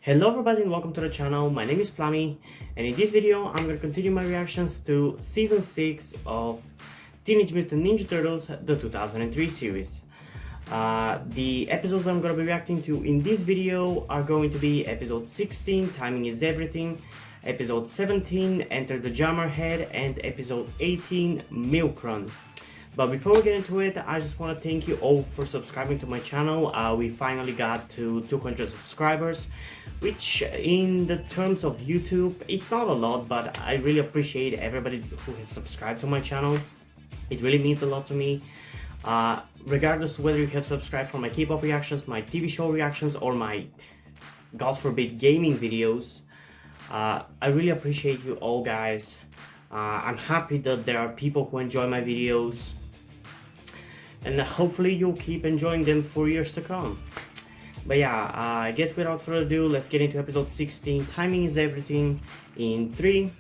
Hello everybody and welcome to the channel. My name is Plummy, and in this video I'm going to continue my reactions to Season 6 of Teenage Mutant Ninja Turtles, the 2003 series. The episodes I'm going to be reacting to in this video are going to be Episode 16, Timing is Everything, Episode 17, Enter the Jammerhead, and Episode 18, Milk Run. But before we get into it, I just want to thank you all for subscribing to my channel. We finally got to 200 subscribers, which in the terms of YouTube, it's not a lot, but I really appreciate everybody who has subscribed to my channel. It really means a lot to me. Regardless of whether you have subscribed for my K-pop reactions, my TV show reactions, or my, God forbid, gaming videos, I really appreciate you all, guys. I'm happy that there are people who enjoy my videos, and hopefully you'll keep enjoying them for years to come. But yeah, I guess without further ado, let's get into episode 16, Timing is Everything, in 3,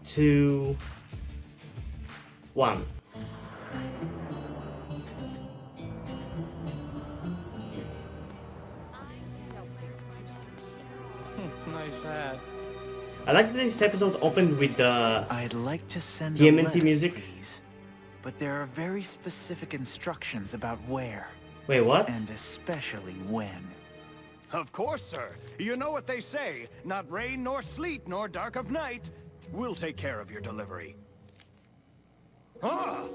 2, 1. Nice hat. I like that this episode opened with the I'd like to send TMNT a letter, music. please, but there are very specific instructions about where, Wait, what? and especially when. Of course, sir. You know what they say. Not rain, nor sleet, nor dark of night. We'll take care of your delivery. Ah!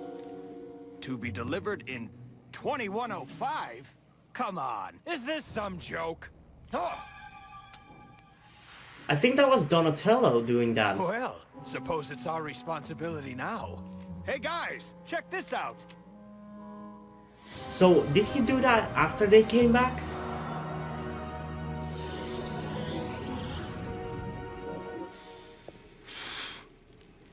To be delivered in 2105? Come on. Is this some joke? Oh! I think that was Donatello doing that. Well, suppose it's our responsibility now. Hey guys, check this out. So, did he do that after they came back?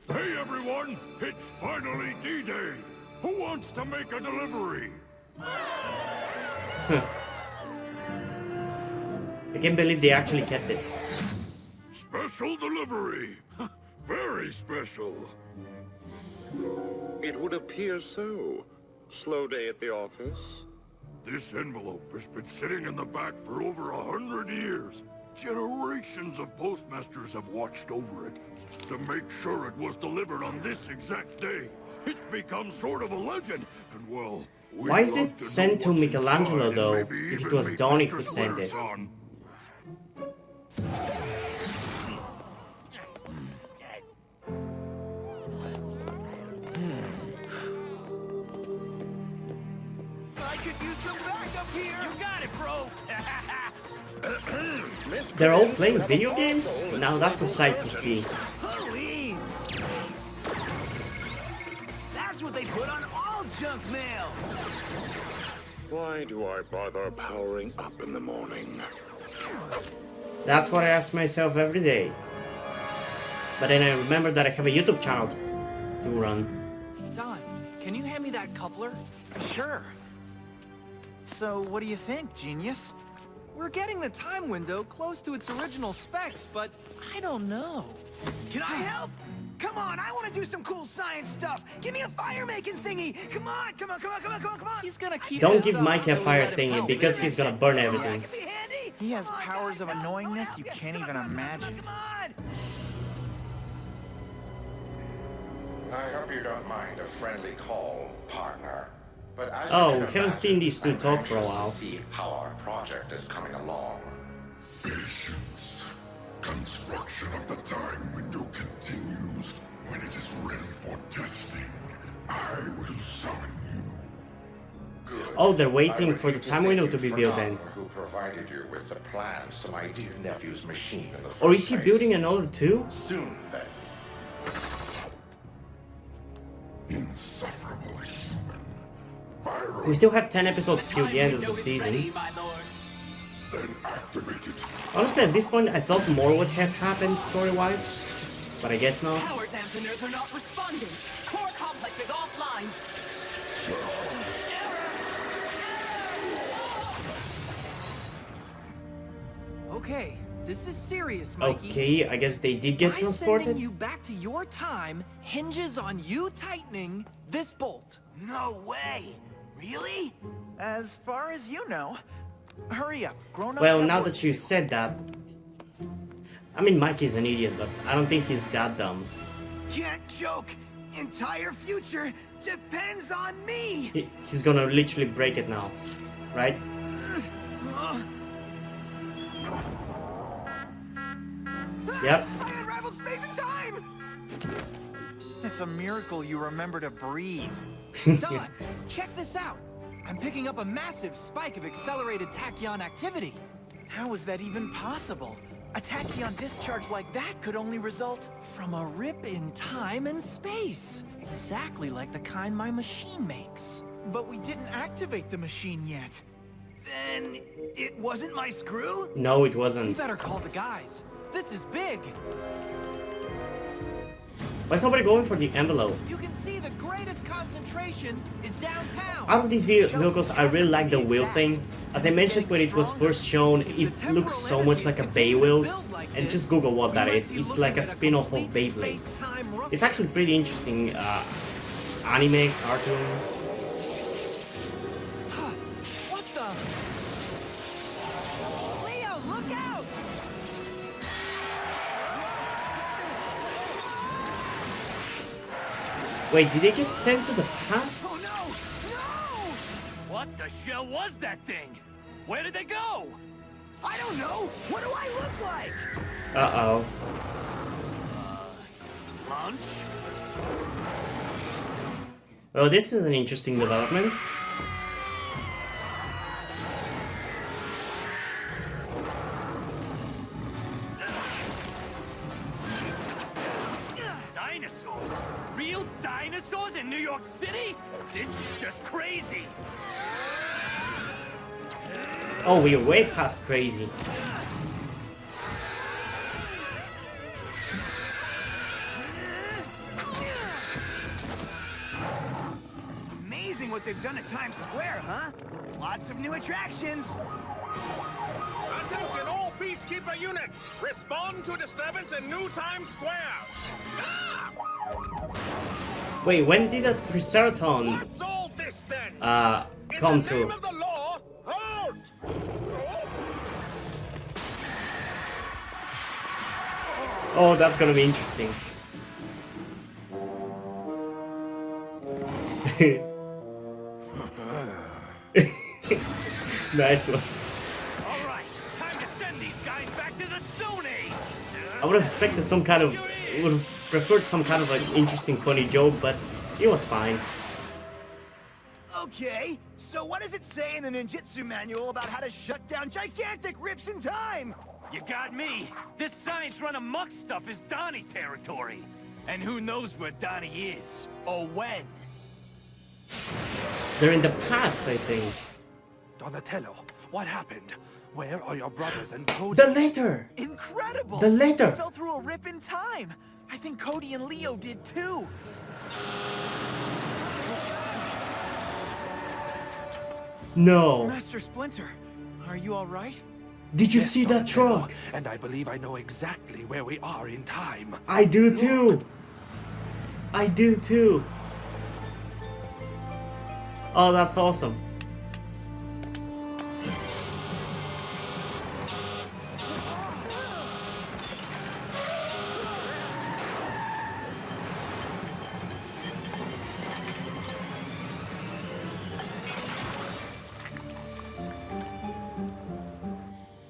Hey everyone, it's finally D-Day! Who wants to make a delivery? I can't believe they actually kept it. Special delivery! Very special! It would appear so. Slow day at the office? This envelope has been sitting in the back for over 100 years. Generations of postmasters have watched over it to make sure it was delivered on this exact day. It's become sort of a legend, and well, Why is it sent to Michelangelo though, if it was Donnie who sent it? I could use some backup here. You got it, bro. They're all playing video games? Now that's a sight to see. Please! That's what they put on all junk mail! Why do I bother powering up in the morning? That's what I ask myself every day. But then I remember that I have a YouTube channel to run. Don, can you hand me that coupler? Sure. So, what do you think, genius? We're getting the time window close to its original specs, but I don't know. Can I help? Come on, I want to do some cool science stuff. Give me a fire-making thingy. Come on, come on, come on, come on, come on, come on. He's gonna keep. Don't give Mike a fire thingy because he's gonna burn everything. He has powers of annoyingness you can't even imagine. Come on. I hope you don't mind a friendly call, partner. But as Oh, you we can haven't imagine, seen these two I'm talk for a anxious while. to see how our project is coming along. Patience. Construction of the time window continues. When it is ready for testing, I will summon you. Good. Oh, they're I waiting would for the hate to time thank window you to be for built Don, then. who provided you with the plans to my dear nephew's machine in the first Or is he place. building another two? Soon then. Insufferable human. Viral. We still have 10 episodes till the end of the season. Then activate it. Honestly, at this point, I thought more would have happened story-wise, but I guess not. Power dampeners are not responding. Core complex is offline. Okay, this is serious, Mikey. Okay, I guess they did get My transported. sending you back to your time hinges on you tightening this bolt. No way! Really? As far as you know, Hurry up, grown-ups. Well, have now work that you to do. said that, I mean, Mike is an idiot, but I don't think he's that dumb. Can't joke. Entire future depends on me. He's gonna literally break it now, right? Yep. I unraveled space and time. It's a miracle you remember to breathe. Don, check this out. I'm picking up a massive spike of accelerated tachyon activity. How is that even possible? A tachyon discharge like that could only result From a rip in time and space. Exactly like the kind my machine makes. But we didn't activate the machine yet. Then it wasn't my screw? No, it You wasn't. better call the guys. This is big. Why is nobody going for the envelope? You can see the greatest concentration is downtown. Out of these vehicles, I really like the wheel thing. As I mentioned when it was first shown, it looks so much like a Bay Wheels. And just Google what that is. It's like a spin-off of Beyblade. It's actually pretty interesting anime, cartoon. What the? Leo, look out! Wait, did they get sent to the past? Oh no! No! What the shell was that thing? Where did they go? I don't know! What do I look like? Uh-oh. Lunch? Well, this is an interesting development. Dinosaurs? Real dinosaurs in New York City? This is just crazy. Oh, we're way past crazy. Amazing what they've done at Times Square, huh? Lots of new attractions. Attention all peacekeeper units! Respond to disturbance in New Times Square! Ah! Wait, when did a Triceratops What's all this then? come In the name to? of the law, halt! Oh, that's gonna be interesting. Nice one. All right, time to send these guys back to the Stone Age. I would have expected some kind of, would have preferred some kind of like interesting, funny joke, but it was fine. Okay, so what does it say in the ninjutsu manual about how to shut down gigantic rips in time? You got me. This science run amok stuff is Donnie territory. And who knows where Donnie is, or when. They're in the past, I think. Donatello, what happened? Where are your brothers and Cody? The letter! Incredible! The letter! We fell through a rip in time. I think Cody and Leo did too. No. Master Splinter, are you all right? Did you Yes, see that Donatello, truck? And I believe I know exactly where we are in time. I do too. I do too. Oh, that's awesome.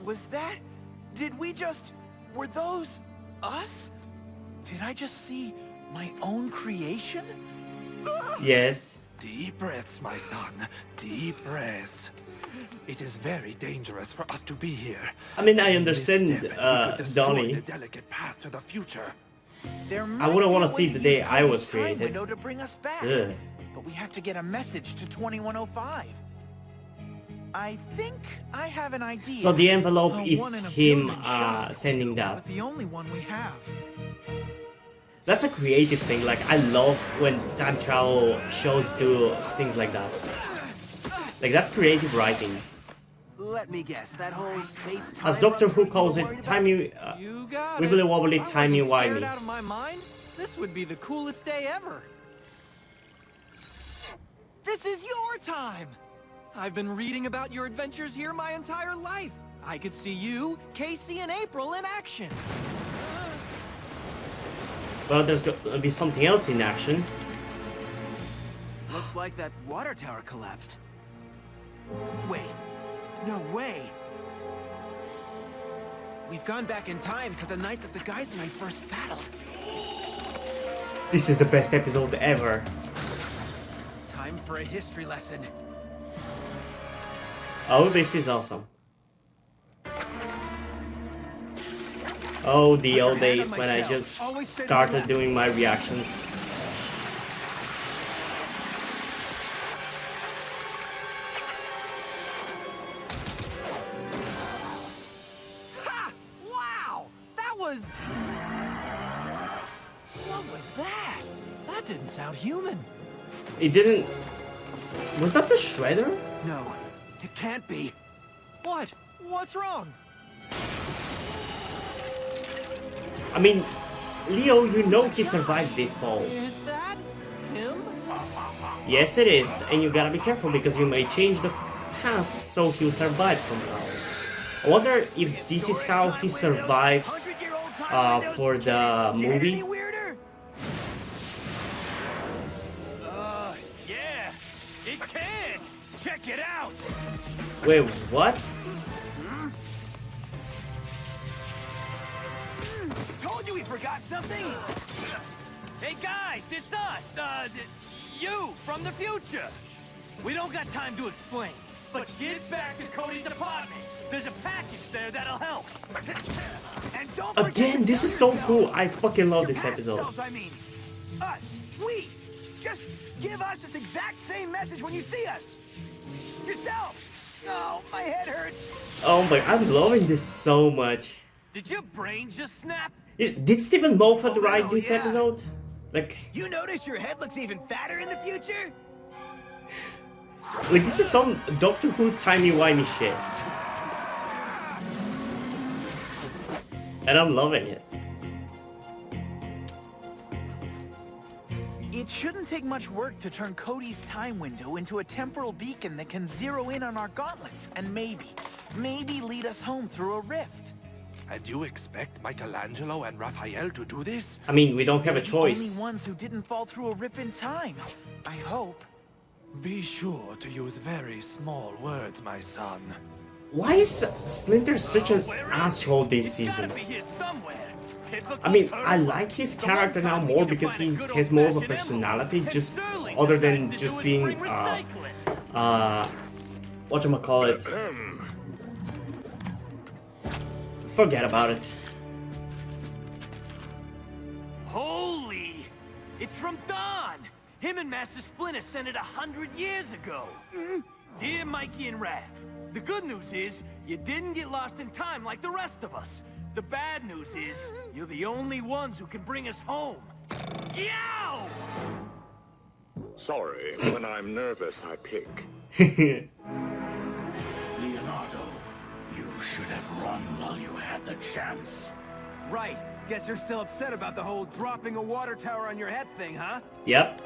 Was that... Did we just... Were those... us? Did I just see my own creation? Yes. Deep breaths, my son. Deep breaths. It is very dangerous for us to be here. I mean, I In this understand, step, we could destroy Donnie. the delicate path to the future. There I wouldn't want wanna see the day I was created. Window to bring us back. Ugh. But we have to get a message to 2105. I think I have an idea. So the envelope A is one in a him billion shot, sending that. But the only one we have. That's a creative thing. Like, I love when time travel shows do things like that. Like, that's creative writing. Let me guess, that whole space time As Doctor run Who thing calls you were it, worried timey, You got wibbly it. wobbly, If I timey wasn't scared wimey. out of my mind, this would be the coolest day ever. This is your time. I've been reading about your adventures here my entire life. I could see you, Casey, and April in action. Well, there's gonna be something else in action. Looks like that water tower collapsed. Wait. No way. We've gone back in time to the night that the guys and I first battled. This is the best episode ever. Time for a history lesson. Oh, this is awesome. Oh, the old days when I just started doing my reactions. Ha! Wow! That was... What was that? That didn't sound human. It didn't... Was that the Shredder? No, it can't be. What? What's wrong? I mean, Leo, you know he survived this fall. Is that him? Yes, it is, and you gotta be careful because you may change the past so he'll survive somehow. I wonder if this is how he survives for the movie. Yeah, it can. Check it out. Wait, what? Told you we forgot something. Hey guys, it's us. You from the future. We don't got time to explain, but get back to Cody's apartment. There's a package there that'll help. And don't Again, this is so cool. I fucking love this episode. I mean, us, we. Just give us this exact same message when you see us. Yourselves. Oh, my head hurts. Oh my, I'm loving this so much. Did your brain just snap? Did Stephen Moffat write this episode? Like, you notice your head looks even fatter in the future? like this is some Doctor Who timey-wimey shit. And I'm loving it. It shouldn't take much work to turn Cody's time window into a temporal beacon that can zero in on our gauntlets and maybe lead us home through a rift. And you expect Michelangelo and Raphael to do this? I mean, we don't have a They're choice. the only ones who didn't fall through a rip in time. I hope. Be sure to use very small words, my son. Why is Splinter such an asshole this season? I mean, I like his character now more because he has more of a personality, just other than just being, whatchamacallit. Forget about it. Holy! It's from Don! Him and Master Splinter sent it 100 years ago. Dear Mikey and Raph, the good news is you didn't get lost in time like the rest of us. The bad news is you're the only ones who can bring us home. Yow! Sorry, when I'm nervous, I pick. Leonardo, you should have run while you had the chance. Right. Guess you're still upset about the whole dropping a water tower on your head thing, huh? Yep.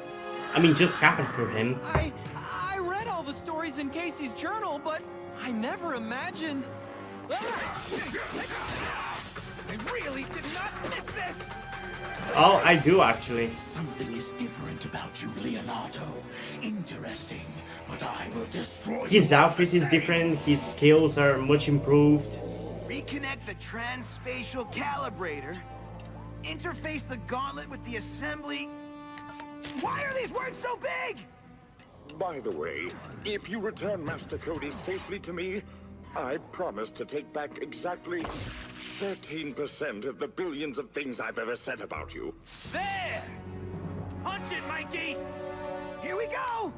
I mean, just happened for him. I read all the stories in Casey's journal, but I never imagined... I really did not miss this! Oh, I do actually. Something is different about you, Leonardo. Interesting, but I will destroy His you all outfit the is same. different, his skills are much improved. Reconnect the transspatial calibrator. Interface the gauntlet with the assembly. Why are these words so big? By the way, if you return Master Cody safely to me, I promise to take back exactly 13% of the billions of things I've ever said about you. There! Punch it, Mikey! Here we go!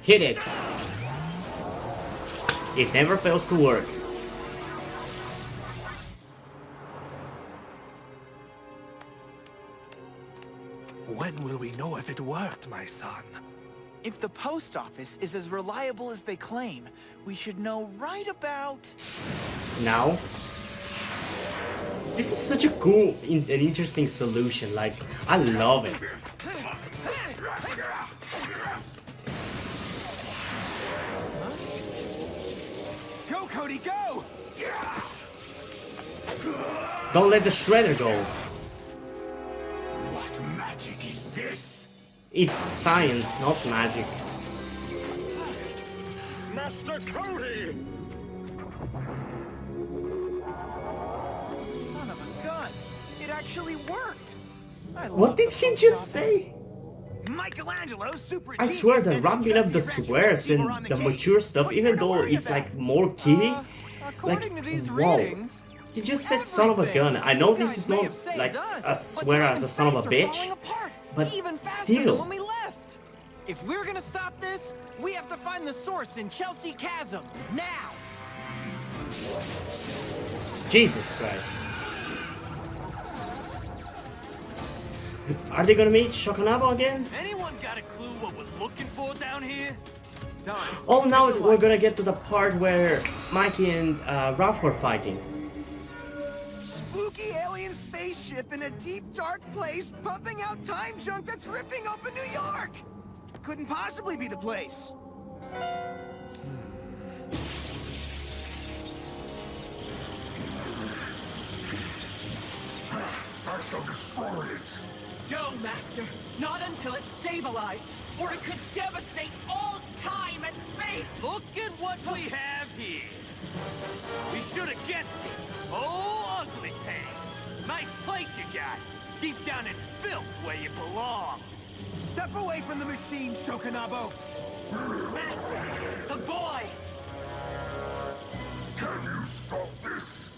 Hit it. It never fails to work. When will we know if it worked, my son? If the post office is as reliable as they claim, we should know right about... Now? This is such a cool and interesting solution. Like, I love it. Go, Cody, go! Don't let the shredder go. What magic is this? It's science, not magic. Master Cody! Son of a gun! It actually worked! What did he just say? Michelangelo, super I swear they're ramping up the swears and the mature stuff, even though it's like more kiddie. Like, whoa. He just said son of a gun. I know this is not like a swear as a son of a bitch, but still. If we're gonna stop this, we have to find the source in Chelsea Chasm, now! Jesus Christ. Are they gonna meet Shokanabo again? Anyone got a clue what we're looking for down here? Oh, now we're gonna get to the part where Mikey and Ralph were fighting. Spooky alien spaceship in a deep, dark place pumping out time junk that's ripping open New York! Couldn't possibly be the place. I shall destroy it. No, Master. Not until it's stabilized, or it could devastate all time and space! Look at what we have here. We should have guessed it. Oh, ugly pants. Nice place you got. Deep down in filth where you belong. Step away from the machine, Shokanabo! Master, the boy! Can you stop this?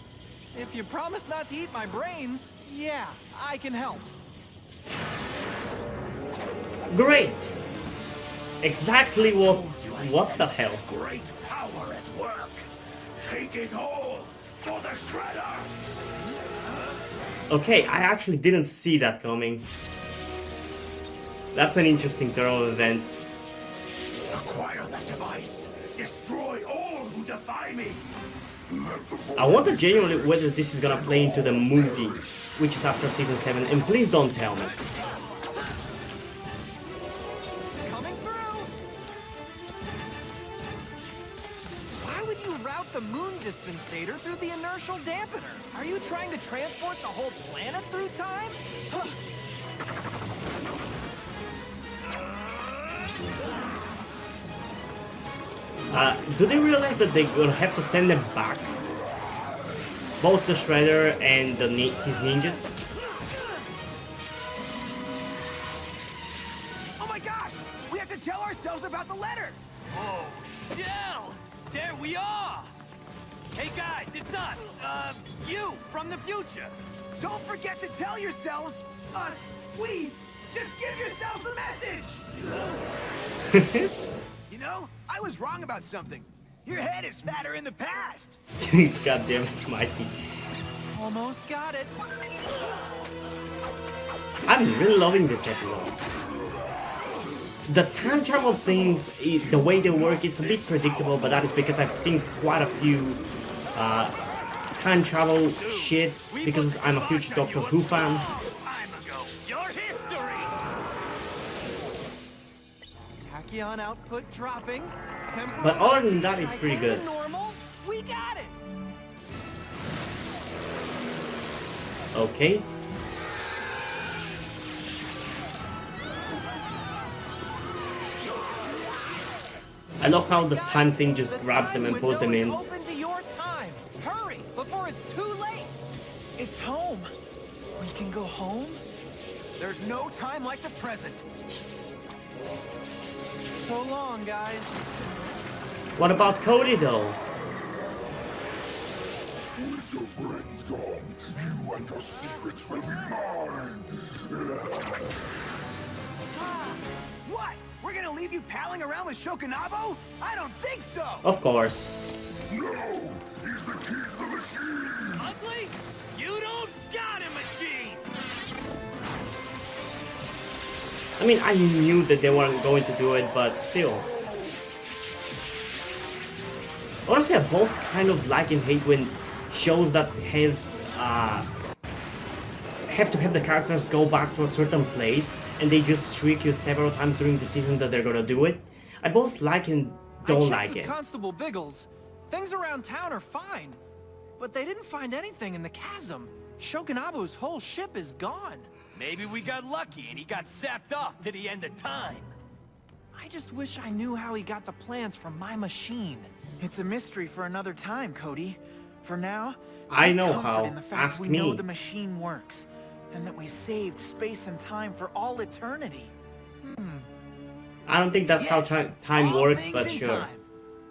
If you promise not to eat my brains, yeah, I can help. Great! Exactly what the hell? Great power at work. Take it all for the Shredder. Okay, I actually didn't see that coming. That's an interesting turn of events. Acquire that device. Destroy all who defy me. I wonder genuinely whether this is gonna play into the movie, which is after season 7, and please don't tell me. Coming through! Why would you route the moon dispensator through the inertial dampener? Are you trying to transport the whole planet through time? Huh. Do they realize that they're gonna have to send them back? Both the Shredder and his ninjas? Oh my gosh! We have to tell ourselves about the letter! Oh, Shell! There we are! Hey guys, it's us! You, from the future! Don't forget to tell yourselves, us, we, just give yourselves the message! You know, I was wrong about something. Your head is fatter in the past! God damn it, Mikey. Almost got it. I'm really loving this episode. The time travel things, the way they work, is a bit predictable, but that is because I've seen quite a few time travel shit, because I'm a huge Doctor Who fan. Tachyon output dropping. But other than that, it's pretty good. Normal. We got it. Okay. I love how the time thing just grabs them and pulls them in. Open to your time. Hurry before it's too late. It's home. We can go home. There's no time like the present. So long, guys. What about Cody though? With your friends gone, you and your secrets will be mine. What? We're gonna leave you palling around with Shokanabo? I don't think so! Of course. No! He's the keys to the machine! Ugly? You don't got a machine! I mean, I knew that they weren't going to do it, but still. Honestly, I both kind of like and hate when shows that have have to have the characters go back to a certain place and they just trick you several times during the season that they're gonna do it. I both like and don't like it. Constable Biggles. Things around town are fine, but they didn't find anything in the chasm. Shokunabu's whole ship is gone. Maybe we got lucky and he got sapped off to the end of time. I just wish I knew how he got the plans from my machine. It's a mystery for another time, Cody. For now, I take know comfort how. in the fact Ask we me. know the machine works, and that we saved space and time for all eternity. I don't think that's how time all works, things but in sure. Time.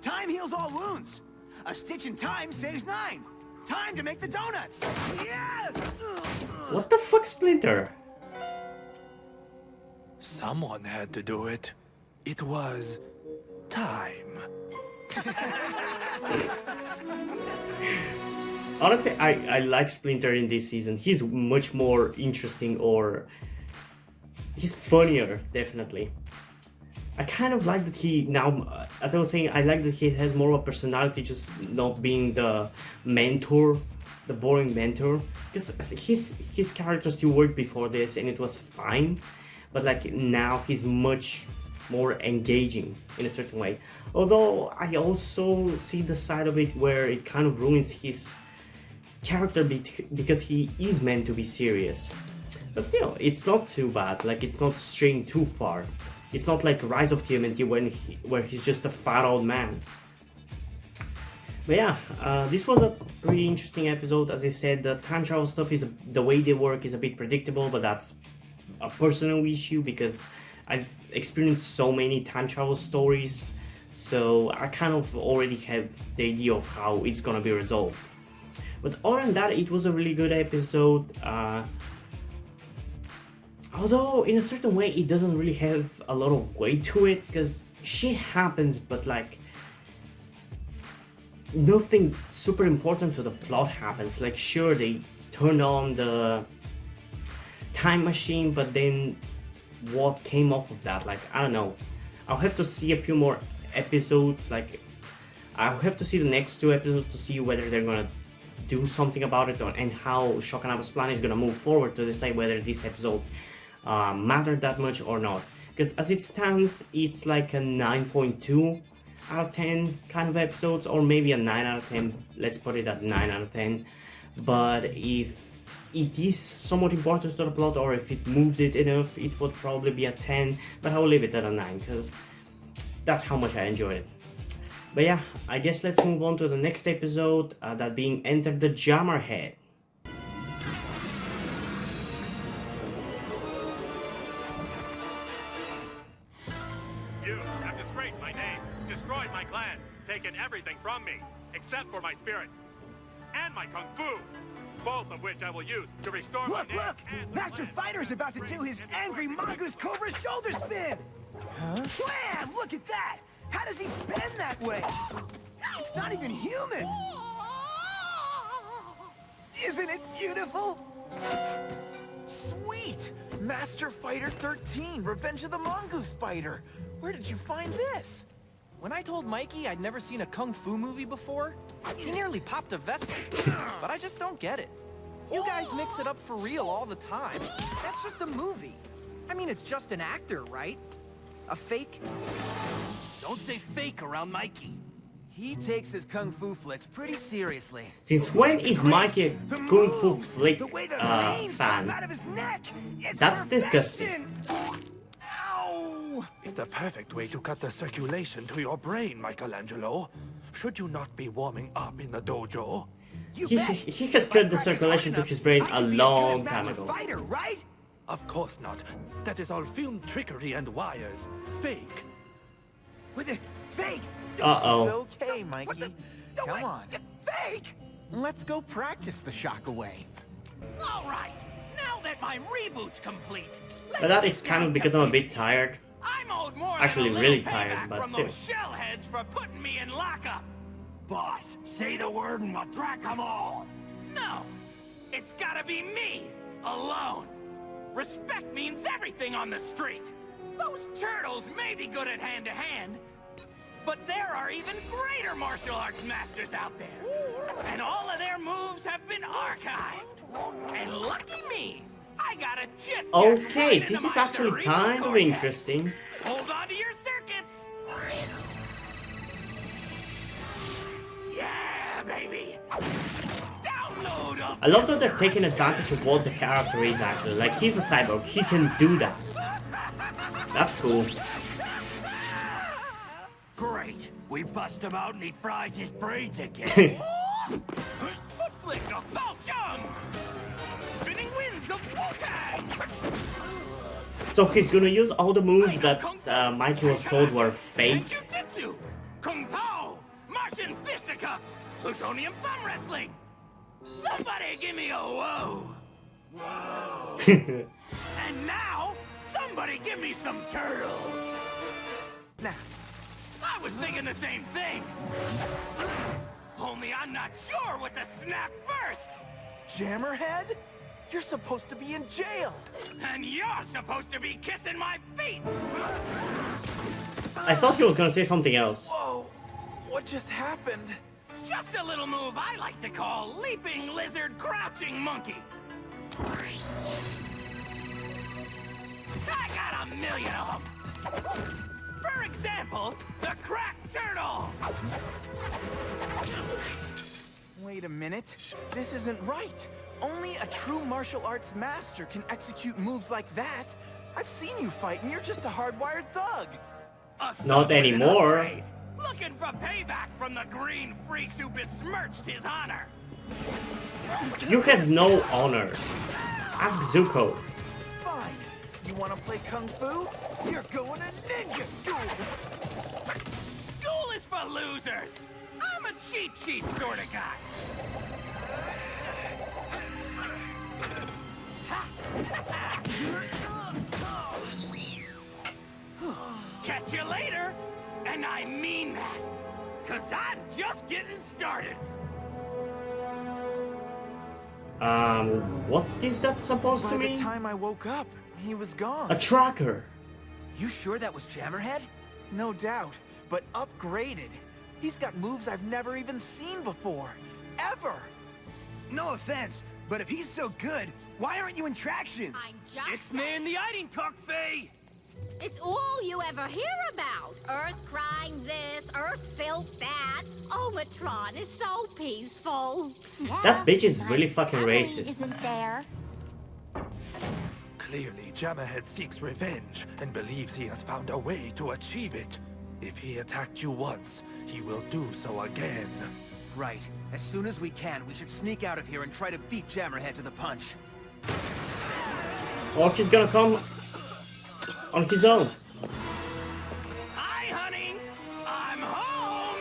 Time heals all wounds. A stitch in time saves 9. Time to make the donuts. Yeah! What the fuck, Splinter? Someone had to do it. It was time. Honestly, I like Splinter in this season. He's much more interesting, or he's funnier, definitely. I kind of like that he now, as I was saying, I like that he has more of a personality, just not being the mentor, the boring mentor. Because his character still worked before this and it was fine, but like now he's much more engaging in a certain way. Although I also see the side of it where it kind of ruins his character because he is meant to be serious. But still, it's not too bad. Like, it's not straying too far. It's not like Rise of TMNT where he's just a fat old man. But yeah, this was a pretty interesting episode. As I said, the time travel stuff is the way they work is a bit predictable, but that's a personal issue because I've experienced so many time travel stories, so I kind of already have the idea of how it's gonna be resolved. But other than that, it was a really good episode. Although in a certain way it doesn't really have a lot of weight to it because shit happens, but like nothing super important to the plot happens. Like, sure, they turned on the time machine, but then what came off of that? Like, I don't know. I'll have to see a few more episodes. Like, I'll have to see the next 2 episodes to see whether they're gonna do something about it, and how Shokunabu's plan is gonna move forward to decide whether this episode mattered that much or not. Because as it stands, it's like a 9.2 out of 10 kind of episodes, or maybe a 9 out of 10. Let's put it at 9 out of 10. But if it is somewhat important to the plot, or if it moved it enough, it would probably be a 10, but I will leave it at a 9 because that's how much I enjoyed it. But yeah, I guess let's move on to the next episode, that being Enter the Jammerhead. You have disgraced my name, destroyed my clan, taken everything from me, except for my spirit, and my kung fu, both of which I will use to restore my name. Look! And Master Fighter's about to do his angry mongoose cobra shoulder spin! Huh? Wham! Look at that! How does he bend that way? It's not even human! Isn't it beautiful? Sweet! Master Fighter 13, Revenge of the Mongoose Spider. Where did you find this? When I told Mikey I'd never seen a kung fu movie before, he nearly popped a vessel. But I just don't get it. You guys mix it up for real all the time. That's just a movie. I mean, it's just an actor, right? A fake? Don't say fake around Mikey. He takes his kung fu flicks pretty seriously. Since when is Mikey a Kung Fu Flick The way the veins fan? pop out of his neck. It's That's perfection. disgusting. Ow! It's the perfect way to cut the circulation to your brain, Michelangelo. Should you not be warming up in the dojo? You He bet. has If cut I the practice circulation hard to his enough, brain I a can be as good as long time Master ago. Fighter, right? Of course not. That is all film trickery and wires. Fake. With it, fake. Uh-oh. It's okay, Mikey. Come on. Fake. Let's go practice the shock away. All right, now that my reboot's complete, But that is kind of because I'm a bit tired. I'm owed more Actually, than a really little tired, payback but from still. those shellheads for putting me in lockup. Boss, say the word and we'll track them all. No, it's gotta be me, alone. Respect means everything on the street. Those turtles may be good at hand-to-hand, but there are even greater martial arts masters out there. And all of their moves have been archived. And lucky me, I got a jet jet Okay, right this into is my actually cerebral kind of cortex. interesting. Hold on to your circuits. Yeah, baby. Download up. I love that they're taking advantage of what the character is actually. Like, he's a cyborg, he can do that. That's cool. Great. We bust him out and he fries his brains again. Foot flick of Bao Chung. Spinning winds of Wu-Tang. So he's gonna use all the moves that Mikey was told were fake. Jiu-Jitsu. Kung Pao. Martian fisticuffs. Plutonium thumb wrestling. Somebody give me a whoa. Whoa. And now, somebody give me some turtles. Nah. I was thinking the same thing. Only I'm not sure what to snap first. Jammerhead? You're supposed to be in jail. And you're supposed to be kissing my feet. I thought he was gonna say something else. Whoa, what just happened? Just a little move I like to call leaping lizard crouching monkey. I got a million of them. For example, the crack turtle. Wait a minute. This isn't right. Only a true martial arts master can execute moves like that. I've seen you fight and you're just a hardwired thug. Not anymore. Looking for payback from the green freaks who besmirched his honor. You have no honor. Ask Zuko. Fine. You want to play kung fu? You're going to ninja school. School is for losers. I'm a cheat sheet sort of guy. Catch you later, and I mean that, 'cause I'm just getting started. What is that supposed to By the mean? time I woke up, he was gone. A tracker. You sure that was Jammerhead? No doubt, but upgraded. He's got moves I've never even seen before. Ever. No offense, but if he's so good, why aren't you in traction? I'm just It's man the eating talk, Faye. It's all you ever hear about. Earth crying this, Earth felt that. Omatron is so peaceful. That bitch is really fucking racist. Isn't there? Clearly, Jammerhead seeks revenge and believes he has found a way to achieve it. If he attacked you once, he will do so again. Right. As soon as we can, we should sneak out of here and try to beat Jammerhead to the punch. Or he's gonna come on his own. Hi, honey. I'm home.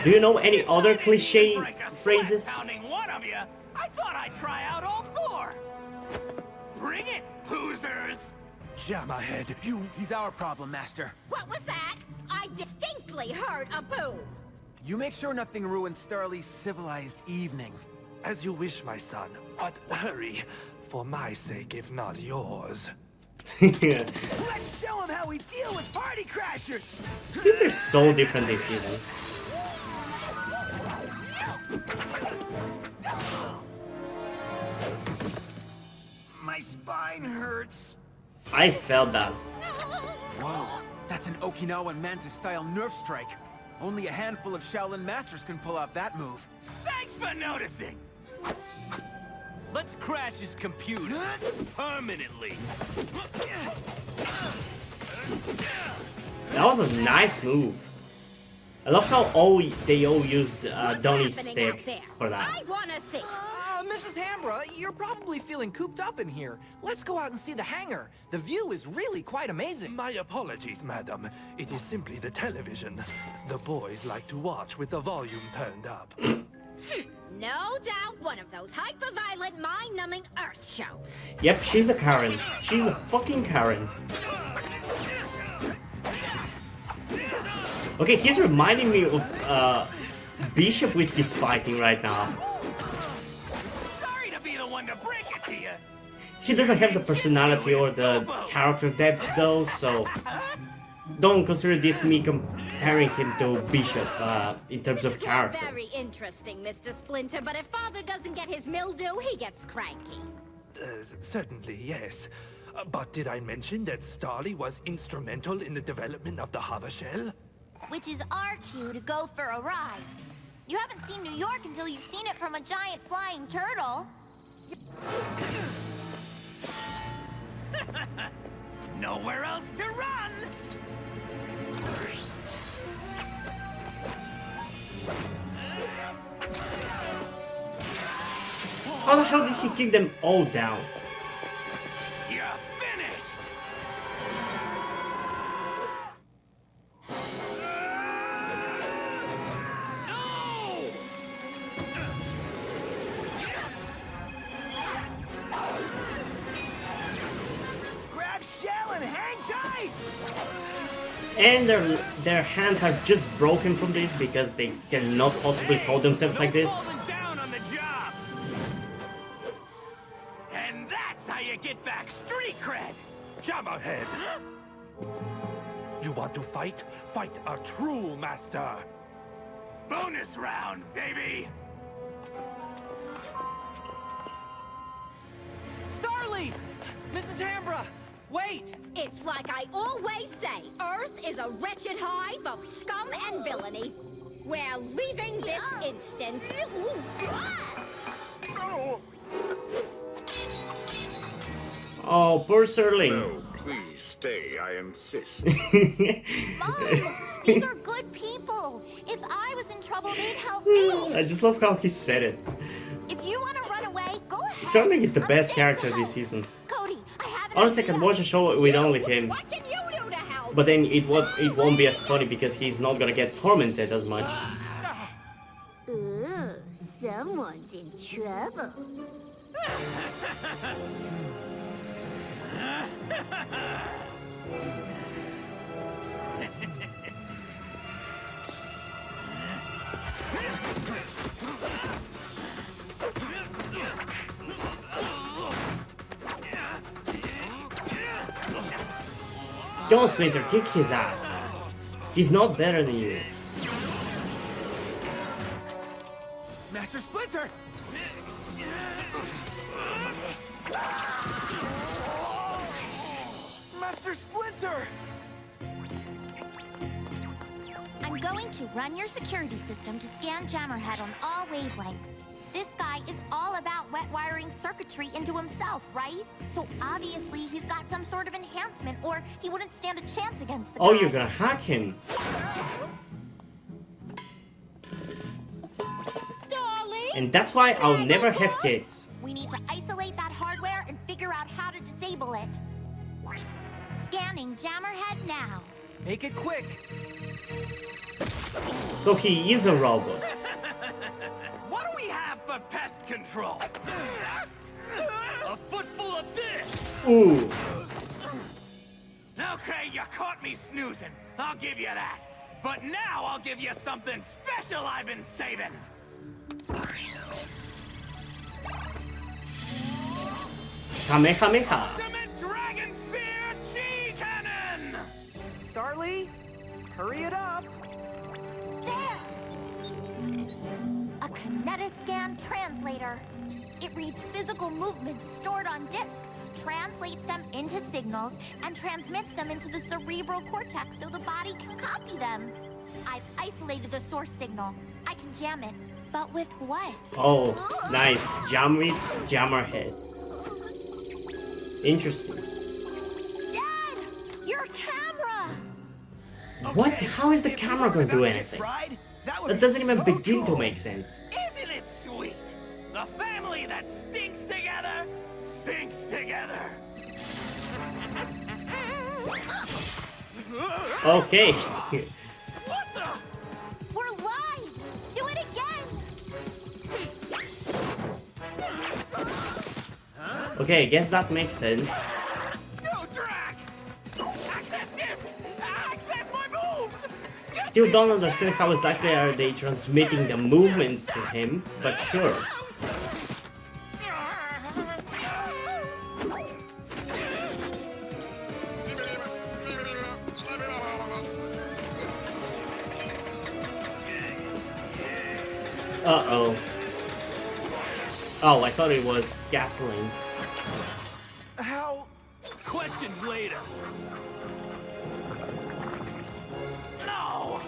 Do you know any other cliche phrases? Pounding one of you. I thought I'd try out all four. Bring it, Hoosers. Jammerhead, He's our problem, Master. What was that? I distinctly heard a boom. You make sure nothing ruins Starly's civilized evening. as you wish, my son, but hurry, for my sake, if not yours. Let's show him how we deal with party crashers! These are so different this season. My spine hurts. I felt that. Whoa, that's an Okinawan Mantis-style Nerf strike. Only a handful of Shaolin masters can pull off that move. Thanks for noticing! Let's crash his computer permanently. That was a nice move. I love how they all used Donnie's stick for that. I wanna see. Mrs. Hambra, you're probably feeling cooped up in here. Let's go out and see the hangar. The view is really quite amazing. My apologies, madam. It is simply the television. The boys like to watch with the volume turned up. No doubt one of those hyper-violent, mind-numbing Earth shows. Yep, she's a Karen. She's a fucking Karen. Okay, he's reminding me of Bishop with his fighting right now. Sorry to be the one to break it to you. He doesn't have the personality or the character depth though, so don't consider this me comparing him to Bishop in terms of character. Very interesting, Mr. Splinter, but if Father doesn't get his mildew, he gets cranky. Certainly, yes. But did I mention that Starly was instrumental in the development of the hover shell? Which is our cue to go for a ride. You haven't seen New York until you've seen it from a giant flying turtle. Nowhere else to run! How the hell did he kick them all down? You're finished! No! Grab shell and hang tight! And their hands are just broken from this because they cannot possibly hold themselves like this. Falling down on the job! And that's how you get back street cred! Jammerhead! You want to fight? Fight a true master! Bonus round, baby! Starly! Mrs. Hambra! Wait! It's like I always say, Earth is a wretched hive of scum and villainy. We're leaving this instant. Oh, poor Sterling. No, please stay, I insist. Mom, these are good people. If I was in trouble, they'd help me. I just love how he said it. If you want to run away, go ahead. Sterling is the I'm best staying character to this help. season. Cody, I have an Honestly, I could idea. watch a show with only him. What can you do to help? But then it won't be as funny because he's not gonna get tormented as much. Ooh, someone's in trouble. Go, Splinter, kick his ass. He's not better than you. Master Splinter! Master Splinter! I'm going to run your security system to scan Jammerhead on all wavelengths. This guy is all about wet wiring circuitry into himself, right? So obviously he's got some sort of enhancement, or he wouldn't stand a chance against the Oh, guys. you're gonna hack him. Darling! And that's why I'll never have kids. We need to isolate that hardware and figure out how to disable it. Scanning Jammerhead now. Make it quick. So he is a robot. What do we have for pest control? A footful of this! Ooh. Okay, you caught me snoozing. I'll give you that. But now I'll give you something special I've been saving. Kamehameha. Ultimate Dragon Sphere Chi Cannon! Starly, hurry it up. There! A kinetiscan translator. It reads physical movements stored on disk, translates them into signals, and transmits them into the cerebral cortex so the body can copy them. I've isolated the source signal. I can jam it. But with what? Oh, nice. Jammerhead. Interesting. Dad! Your camera! What? How is the camera going to do anything? That doesn't even begin to make sense. Isn't it sweet? The family that stinks together, sinks together. Okay. What the? We're live! Do it again! Okay, I guess that makes sense. No, Drac! Access disc! Access my moves! Still don't understand how exactly are they transmitting the movements to him, but sure. Uh-oh. Oh, I thought it was gasoline. How? Questions later. No!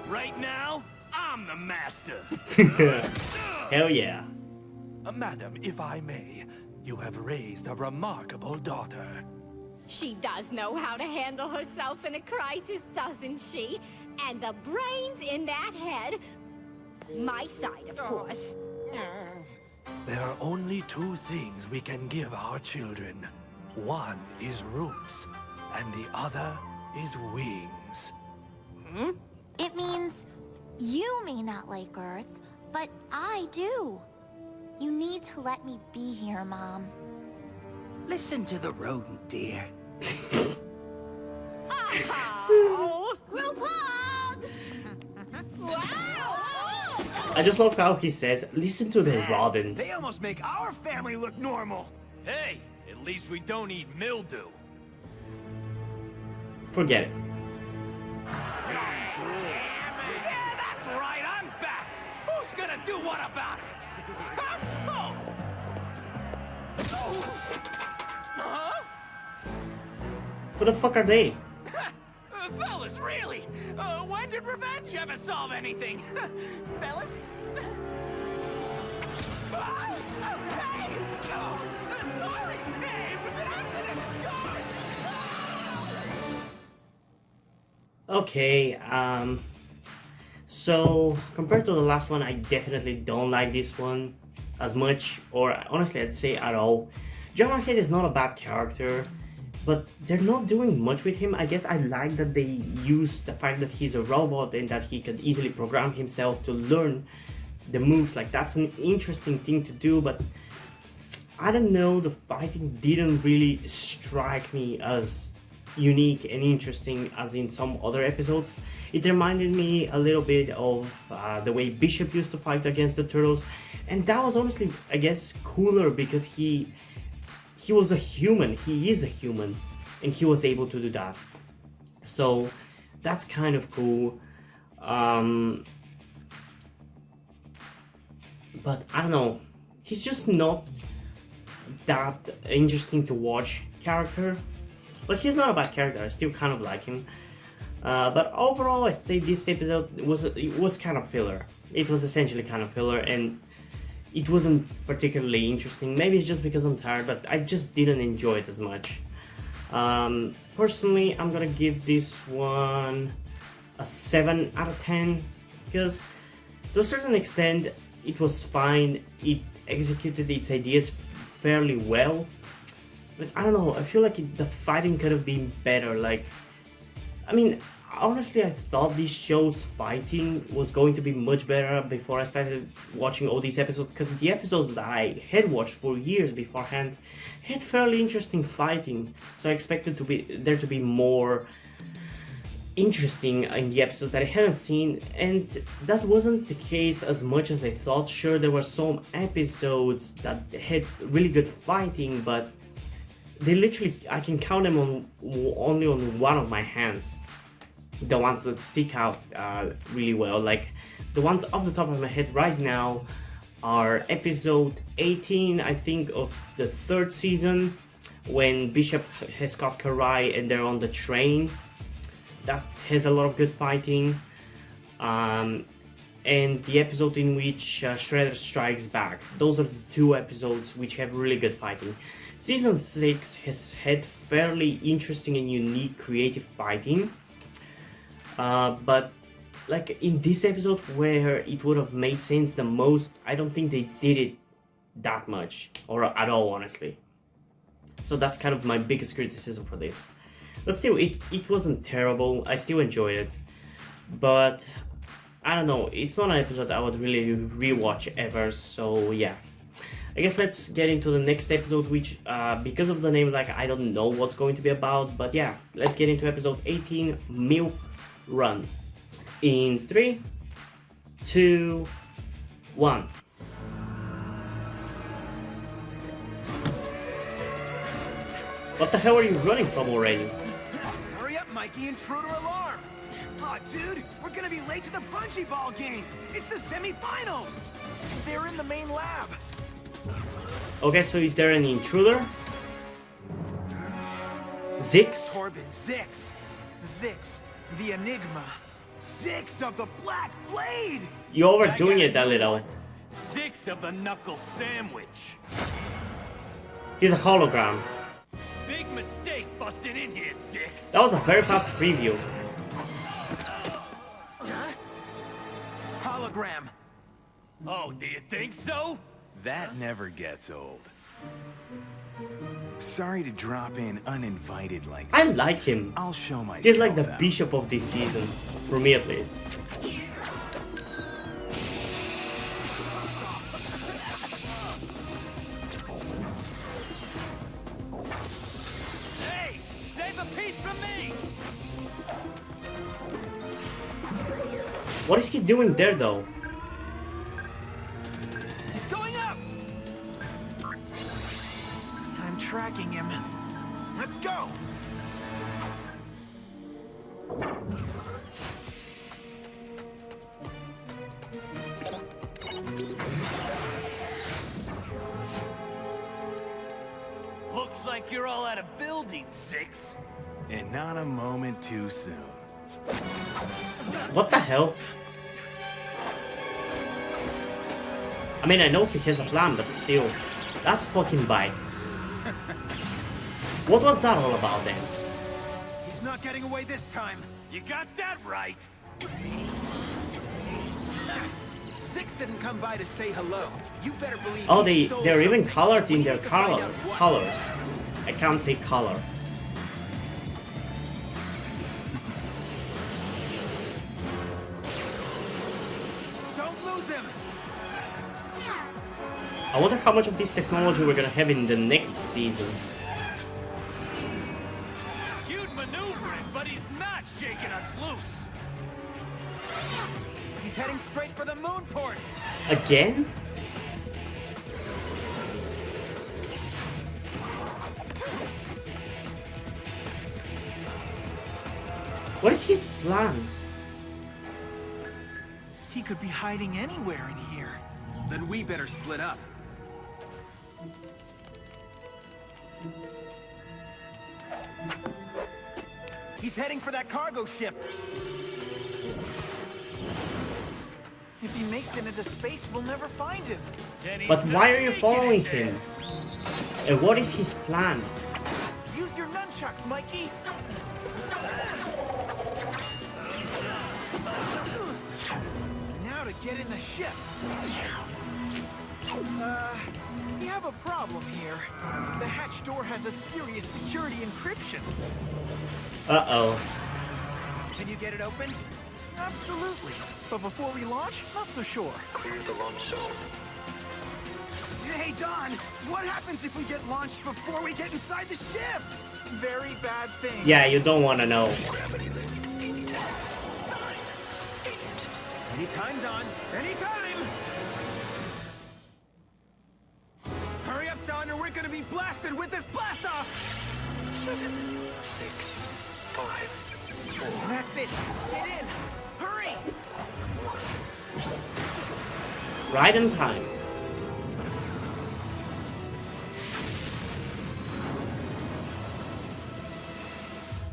Right now, I'm the master. Hell yeah. Madam, if I may, you have raised a remarkable daughter. She does know how to handle herself in a crisis, doesn't she? And the brains in that head... My side, of course. There are only two things we can give our children. One is roots, and the other is wings. It means you may not like Earth, but I do. You need to let me be here, Mom. Listen to the rodent, dear. Oh! Group hug! Wow! I just love how he says, listen to the rodent. They almost make our family look normal. Hey, at least we don't eat mildew. Forget it. Yeah, that's right, I'm back. Who's gonna do what about it? Huh? Oh. Huh? Who the fuck are they? Fellas, really? When did revenge ever solve anything? Fellas? Hey! Oh, sorry! Hey, it was an accident! Okay, so compared to the last one, I definitely don't like this one as much, or honestly I'd say at all. Jammerhead is not a bad character, but they're not doing much with him. I guess I like that they use the fact that he's a robot and that he can easily program himself to learn the moves. Like, that's an interesting thing to do, but I don't know, the fighting didn't really strike me as unique and interesting as in some other episodes. It reminded me a little bit of the way Bishop used to fight against the turtles, and that was honestly, I guess, cooler because he was a human, he is a human, and he was able to do that. So that's kind of cool. But I don't know, he's just not that interesting to watch character. But he's not a bad character, I still kind of like him. But overall, I'd say this episode was kind of filler. It was essentially kind of filler, and it wasn't particularly interesting. Maybe it's just because I'm tired, but I just didn't enjoy it as much. Personally, I'm gonna give this one a 7 out of 10, because to a certain extent, it was fine. It executed its ideas fairly well. But I don't know, I feel like the fighting could have been better. Like, I mean, honestly, I thought this show's fighting was going to be much better before I started watching all these episodes, because the episodes that I had watched for years beforehand had fairly interesting fighting. So I expected there to be more interesting in the episodes that I hadn't seen, and that wasn't the case as much as I thought. Sure, there were some episodes that had really good fighting, but they literally, I can count them only on one of my hands. The ones that stick out really well. Like, the ones off the top of my head right now are episode 18, I think, of the 3rd season, when Bishop has caught Karai and they're on the train. That has a lot of good fighting. And the episode in which Shredder strikes back. Those are the 2 episodes which have really good fighting. Season 6 has had fairly interesting and unique creative fighting. But like in this episode where it would have made sense the most, I don't think they did it that much, or at all, honestly. So that's kind of my biggest criticism for this. But still, it wasn't terrible, I still enjoyed it. But I don't know, it's not an episode I would really rewatch ever, so yeah. I guess let's get into the next episode, which, because of the name, like, I don't know what's going to be about, but yeah, let's get into episode 18, Milk Run. In 3, 2, 1. What the hell are you running from already? Hurry up, Mikey, intruder alarm! Aw, dude, we're gonna be late to the bungee ball game. It's the semifinals. They're in the main lab. Okay, so is there an intruder? Zix? Corbin, Zix. Zix, the Enigma. Zix of the Black Blade. You're overdoing it a little. 6 of the knuckle sandwich. He's a hologram. Big mistake busting in here, 6. That was a very fast preview. Hologram. Oh, do you think so? That never gets old. Sorry to drop in uninvited like this. I like him. I'll show myself. He's like the out. bishop of this season, for me at least. Hey, save a piece from me. What is he doing there though? He's going up. I'm tracking him. Let's go. Looks like you're all out of building, 6. And not a moment too soon. What the hell? I mean, I know he has a plan, but still. That fucking bike. What was that all about then? He's not getting away this time. You got that right. Zix didn't come by to say hello. You better believe. Oh, he stole they're even something. colored in We their need to find out what. colors. I can't say color. Don't lose him. I wonder how much of this technology we're gonna have in the next season. Cute maneuvering, but he's not shaking us loose. He's heading straight for the moon port. Again? What is his plan? He could be hiding anywhere in here. Then we better split up. He's heading for that cargo ship. If he makes it into space, we'll never find him. But why are you following him? And what is his plan? Use your nunchucks, Mikey. Now to get in the ship. We have a problem here. The hatch door has a serious security encryption. Uh-oh. Can you get it open? Absolutely. But before we launch, not so sure. Clear the launch system. Hey, Don, what happens if we get launched before we get inside the ship? Very bad thing. Yeah, you don't want to know. Gravity lift in 10, 9, 8. Anytime, Don. Anytime! Hurry up, Don, or we're gonna be blasted with this blast-off! 7, 6, 5, 4. That's it. Get in. Hurry! Right in time.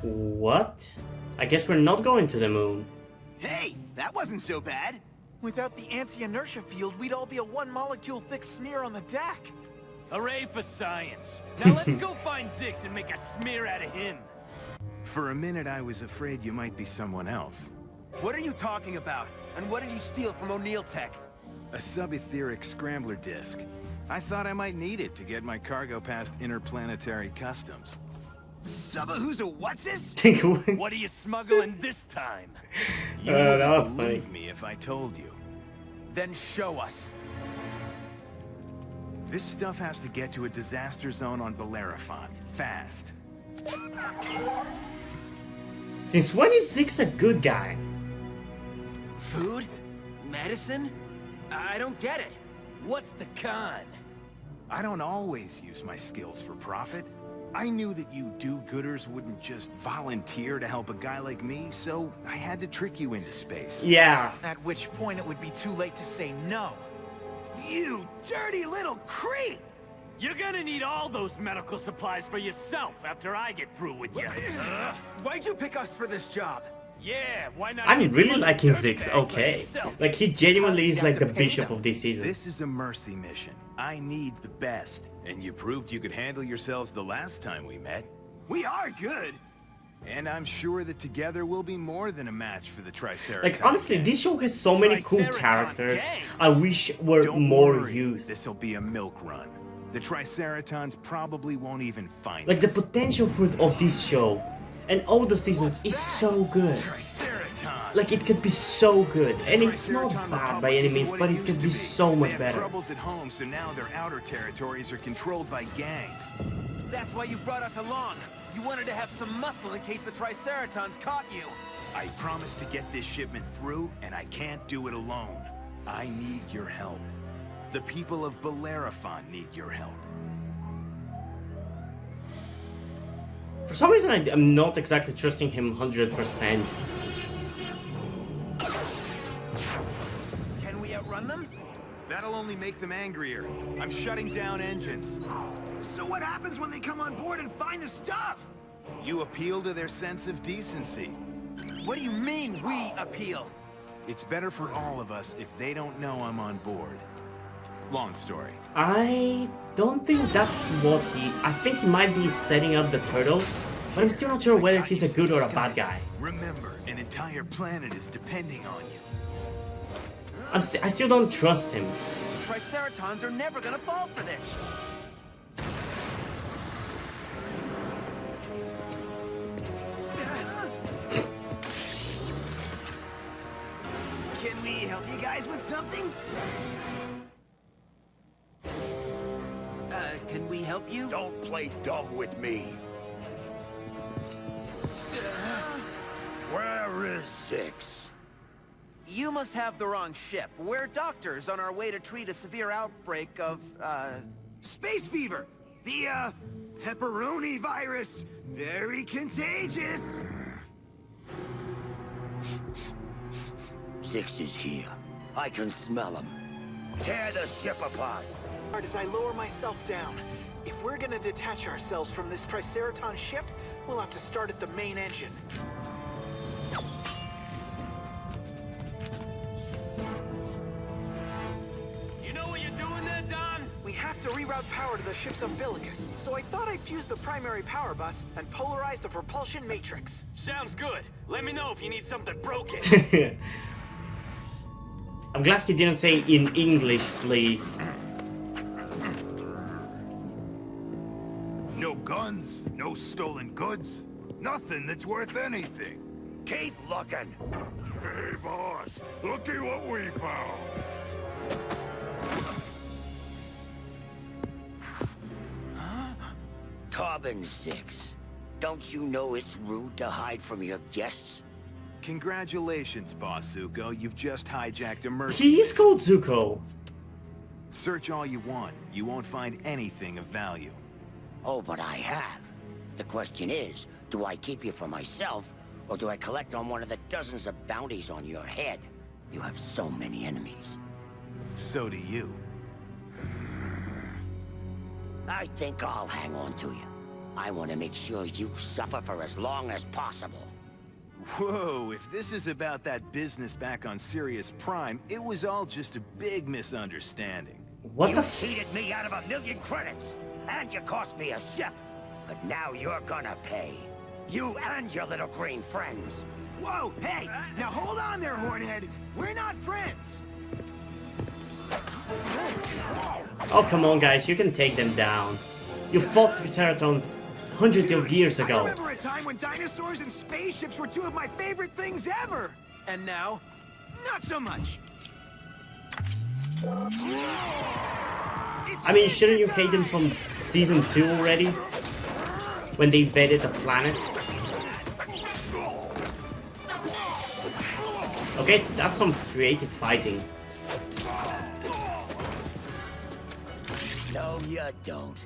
What? I guess we're not going to the moon. Hey, that wasn't so bad. Without the anti-inertia field, we'd all be a one-molecule thick smear on the deck. Hooray for science. Now let's go find Zix and make a smear out of him. For a minute, I was afraid you might be someone else. What are you talking about? And what did you steal from O'Neill Tech? A subetheric scrambler disk. I thought I might need it to get my cargo past interplanetary customs. Who's a what's this? What are you smuggling this time? You that wouldn't was funny. believe me if I told you. Then show us. This stuff has to get to a disaster zone on Bellerophon. Fast. Since when is Zix a good guy? Food? Medicine? I don't get it. What's the con? I don't always use my skills for profit. I knew that you do-gooders wouldn't just volunteer to help a guy like me, so I had to trick you into space. Yeah. At which point it would be too late to say no. You dirty little creep! You're gonna need all those medical supplies for yourself after I get through with you. Why'd you pick us for this job? Yeah, why not? I'm get really some of the liking dirtbags Zix, like okay. yourself? Like, he genuinely is You like have the to pay bishop them. of this season. This is a mercy mission. I need the best. And you proved you could handle yourselves the last time we met. We are good. And I'm sure that together we'll be more than a match for the Triceratops. Like, honestly, this show has so many cool Triceratops characters. gangs. I wish were Don't more worry. used. This'll be a milk run. The Triceratons probably won't even find Like, the us. potential for of this show and all the seasons is so good. Triceratons. Like, it could be so good, and it's not Triceratops bad by Republic any isn't means, what but it used could to be so They much have better. troubles at home, so now their outer territories are controlled by gangs. That's why you brought us along. You wanted to have some muscle in case the Triceratons caught you. I promised to get this shipment through, and I can't do it alone. I need your help. The people of Bellerophon need your help. For some reason, I'm not exactly trusting him 100%. Can we outrun them? That'll only make them angrier. I'm shutting down engines. So what happens when they come on board and find the stuff? You appeal to their sense of decency. What do you mean, we appeal? It's better for all of us if they don't know I'm on board. Long story. I don't think that's what he... I think he might be setting up the turtles, but I'm still not sure whether he's a good or a bad guy. Remember, an entire planet is depending on you. I still don't trust him. The Triceratons are never gonna fall for this. Can we help you guys with something? Can we help you? Don't play dumb with me. Where is Six? You must have the wrong ship. We're doctors on our way to treat a severe outbreak of, Space fever! The, pepperoni virus! Very contagious! Six is here. I can smell him. Tear the ship apart. As I lower myself down, if we're gonna detach ourselves from this Triceraton ship, we'll have to start at the main engine. You know what you're doing there, Don? We have to reroute power to the ship's umbilicus, so I thought I'd fuse the primary power bus and polarize the propulsion matrix. Sounds good. Let me know if you need something broken. I'm glad he didn't say in English, please. No guns, no stolen goods, nothing that's worth anything. Keep looking. Hey, boss, looky what we found. Carbon 6. Don't you know it's rude to hide from your guests? Congratulations, Boss Zuko. You've just hijacked a mercy. He is called Zuko. Search all you want. You won't find anything of value. Oh, but I have. The question is, do I keep you for myself, or do I collect on one of the dozens of bounties on your head? You have so many enemies. So do you. I think I'll hang on to you. I want to make sure you suffer for as long as possible. Whoa, if this is about that business back on Sirius Prime, it was all just a big misunderstanding. What you the cheated me out of 1,000,000 credits, and you cost me a ship. But now you're gonna pay. You and your little green friends. Whoa, hey! Now hold on there, Hornhead. We're not friends. Oh, come on, guys, you can take them down. You fought Triceratons hundreds of years I ago. remember a time when dinosaurs and spaceships were two of my favorite things ever. And now? Not so much. I mean, shouldn't you hate them from season 2 already? When they invaded the planet? Okay, that's some creative fighting. No, you don't.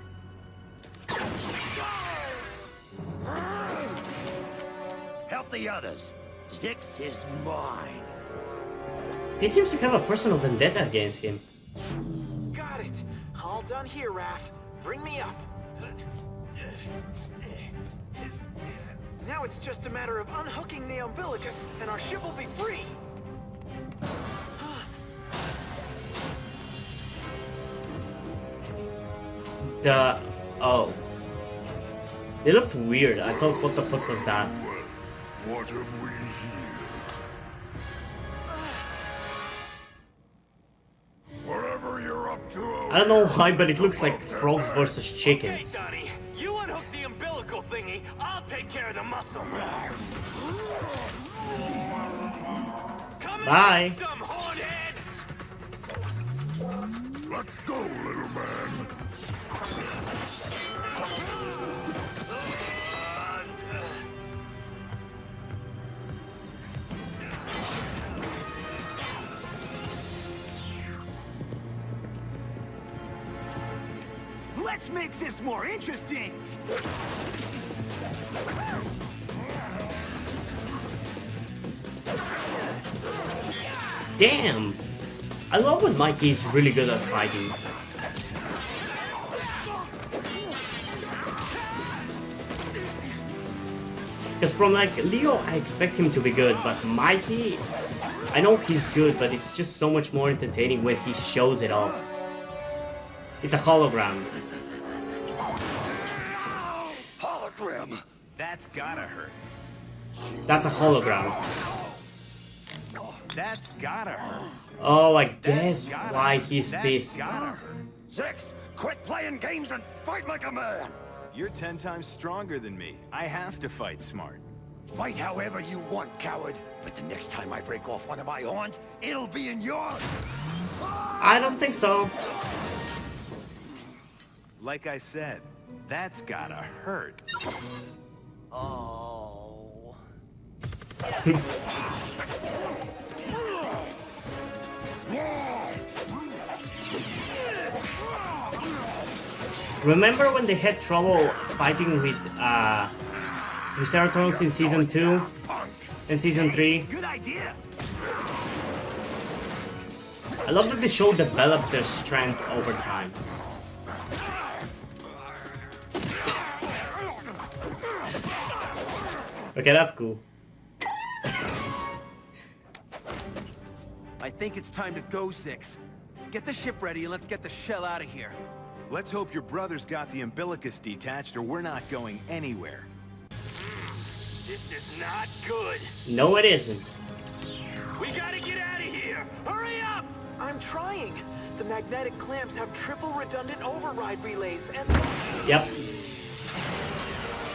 Help the others. Zix is mine. He seems to have a personal vendetta against him. Got it. All done here, Raph. Bring me up. Now it's just a matter of unhooking the umbilicus, and our ship will be free. Oh. They looked weird. I thought, what the fuck was that? What have we here? Whatever you're up to. I don't know why, but it looks like frogs versus chickens. Okay, Donnie. You unhook the umbilical thingy. I'll take care of the muscle. Come Bye. and get some hornheads. Let's go, little man. Let's make this more interesting. Damn! I love when Mikey is really good at fighting. Because from like Leo, I expect him to be good, but Mikey, I know he's good, but it's just so much more entertaining when he shows it off. It's a hologram. Hologram. That's gotta hurt. That's a hologram. That's gotta hurt. Oh, I guess why he's pissed. Zix, quit playing games and fight like a man. You're 10 times stronger than me. I have to fight smart. Fight however you want, coward. But the next time I break off one of my horns, it'll be in yours. I don't think so. Like I said, that's gotta hurt. Oh. Remember when they had trouble fighting with Triceratops in Season 2 and Season 3? Good idea. I love that the show develops their strength over time. Okay, that's cool. I think it's time to go, Zix. Get the ship ready and let's get the shell out of here. Let's hope your brother's got the umbilicus detached or we're not going anywhere. This is not good. No, it isn't. We gotta get out of here. Hurry up! I'm trying. The magnetic clamps have triple redundant override relays and... Yep.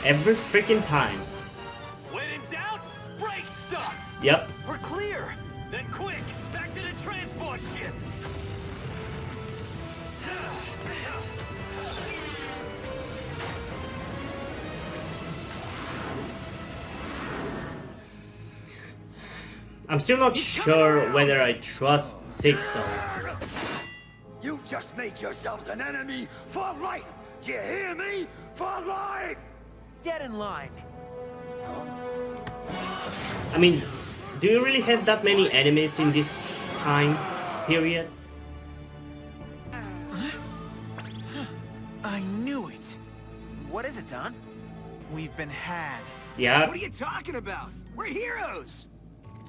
Every freaking time. When in doubt, break stuff. Yep. We're clear. Then quick, back to the transport ship. I'm still not sure whether I trust Zix though. You just made yourselves an enemy for life. Do you hear me? For life. Get in line. I mean, do you really have that many enemies in this time period? I knew it. What is it, Don? We've been had. Yeah. What are you talking about? We're heroes!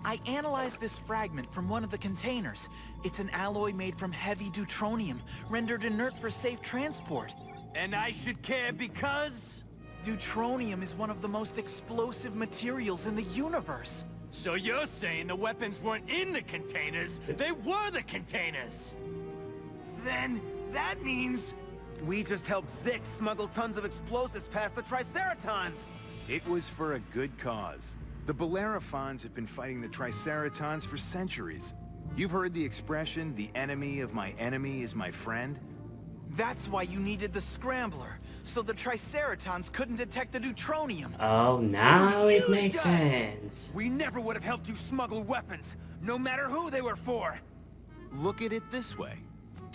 I analyzed this fragment from one of the containers. It's an alloy made from heavy deuteronium, rendered inert for safe transport. And I should care because... Deuteronium is one of the most explosive materials in the universe. So you're saying the weapons weren't in the containers, they were the containers! Then that means... We just helped Zix smuggle tons of explosives past the Triceratons! It was for a good cause. The Bellerophons have been fighting the Triceratons for centuries. You've heard the expression, the enemy of my enemy is my friend? That's why you needed the Scrambler, so the Triceratons couldn't detect the deuteronium. Oh, now it makes sense. We never would have helped you smuggle weapons, no matter who they were for! Look at it this way.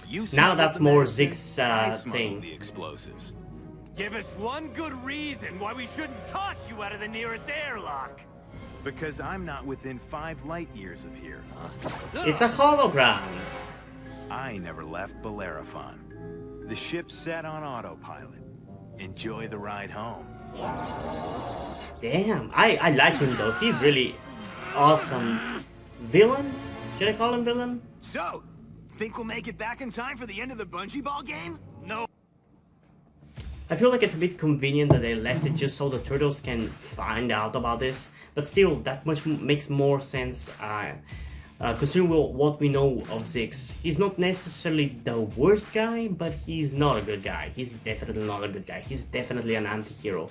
You Now that's smuggled the more medicine, Zix I smuggled thing. the explosives. Give us one good reason why we shouldn't toss you out of the nearest airlock. Because I'm not within 5 light years of here. It's a hologram. I never left Bellerophon. The ship's set on autopilot. Enjoy the ride home. Damn, I like him though. He's really awesome. Villain? Should I call him villain? So, think we'll make it back in time for the end of the bungee ball game? No. I feel like it's a bit convenient that they left it just so the turtles can find out about this, but still, that much makes more sense considering what we know of Zix. He's not necessarily the worst guy, but he's not a good guy. He's definitely not a good guy. He's definitely an anti-hero.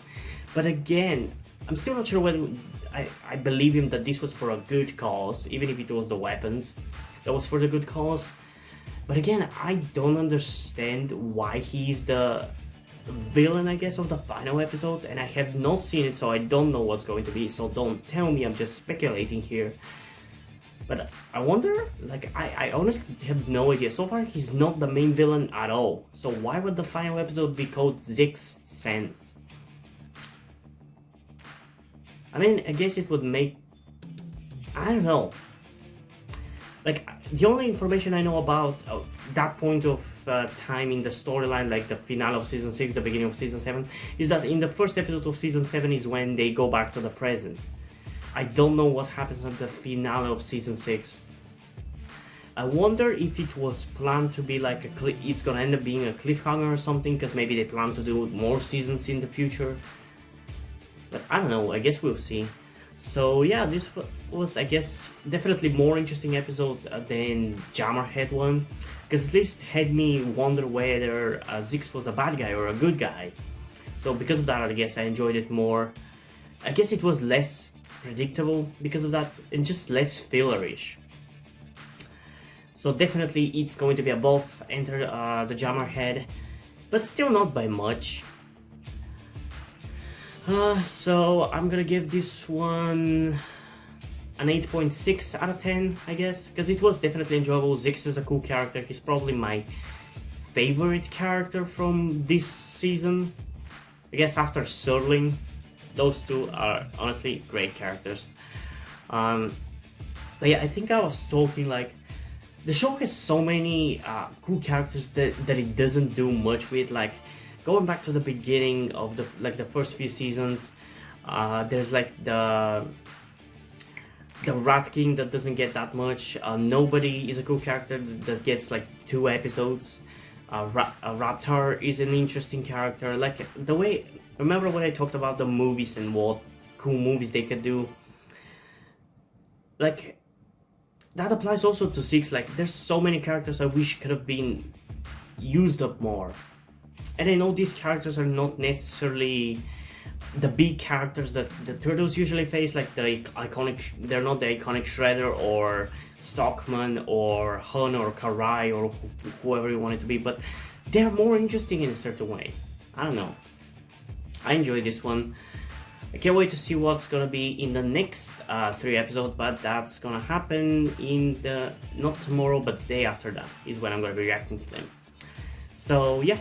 But again, I'm still not sure whether I believe him that this was for a good cause, even if it was the weapons that was for the good cause. But again, I don't understand why he's the villain, I guess, of the final episode, and I have not seen it, so I don't know what's going to be, so don't tell me, I'm just speculating here. But I wonder, like, I honestly have no idea. So far, he's not the main villain at all, so why would the final episode be called Sixth Sense? I mean, I guess it would make... I don't know. Like, the only information I know about that point of time in the storyline, like the finale of Season 6, the beginning of Season 7, is that in the first episode of Season 7 is when they go back to the present. I don't know what happens at the finale of Season 6. I wonder if it was planned to be like it's gonna end up being a cliffhanger or something, because maybe they plan to do more seasons in the future. But I don't know, I guess we'll see. So yeah, this was, I guess, definitely more interesting episode than Jammerhead one, because at least had me wonder whether Zix was a bad guy or a good guy. So because of that, I guess I enjoyed it more. I guess it was less predictable because of that, and just less fillerish. So definitely it's going to be above Enter the Jammerhead, but still not by much. So I'm gonna give this one an 8.6 out of 10, I guess, because it was definitely enjoyable. Zix is a cool character. He's probably my favorite character from this season. I guess after Serling, those two are honestly great characters. But yeah, I think I was talking like the show has so many cool characters that it doesn't do much with. Like going back to the beginning of the first few seasons, there's like the Rat King that doesn't get that much. Nobody is a cool character that gets like 2 episodes. Raptor is an interesting character. Like the way, remember when I talked about the movies and what cool movies they could do? Like that applies also to Six. Like there's so many characters I wish could have been used up more. And I know these characters are not necessarily the big characters that the Turtles usually face, like the iconic, they're not the iconic Shredder or Stockman or Hun or Karai or whoever you want it to be, but they're more interesting in a certain way. I don't know. I enjoyed this one. I can't wait to see what's gonna be in the next 3 episodes, but that's gonna happen in the, not tomorrow, but the day after that is when I'm gonna be reacting to them. So yeah.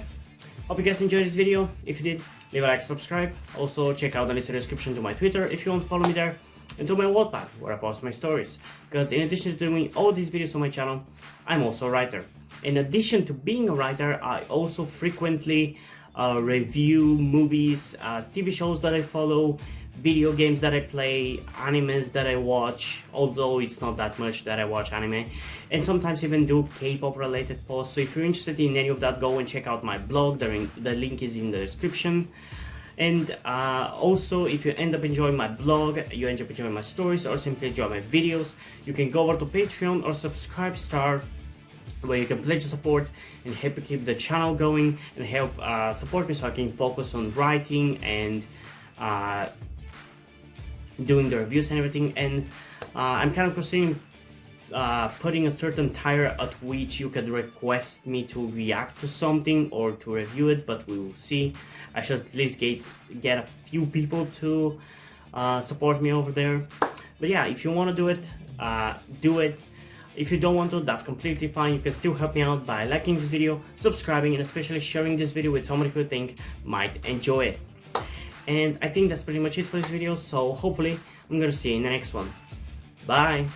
Hope you guys enjoyed this video. If you did, leave a like, subscribe. Also check out the list in the description to my Twitter if you want to follow me there, and to my Wattpad where I post my stories. Because in addition to doing all these videos on my channel, I'm also a writer. In addition to being a writer, I also frequently review movies, TV shows that I follow, video games that I play, animes that I watch, although it's not that much that I watch anime, and sometimes even do K-pop related posts. So if you're interested in any of that, go and check out my blog. The link is in the description. And also, if you end up enjoying my blog, you end up enjoying my stories, or simply enjoy my videos, you can go over to Patreon or Subscribe Star, where you can pledge your support and help keep the channel going and help support me so I can focus on writing and doing the reviews and everything. And I'm kind of considering putting a certain tier at which you could request me to react to something or to review it, but we will see. I should at least get a few people to support me over there. But yeah, if you want to do it, do it. If you don't want to, that's completely fine. You can still help me out by liking this video, subscribing, and especially sharing this video with somebody who you think might enjoy it. And I think that's pretty much it for this video, so hopefully I'm gonna see you in the next one. Bye!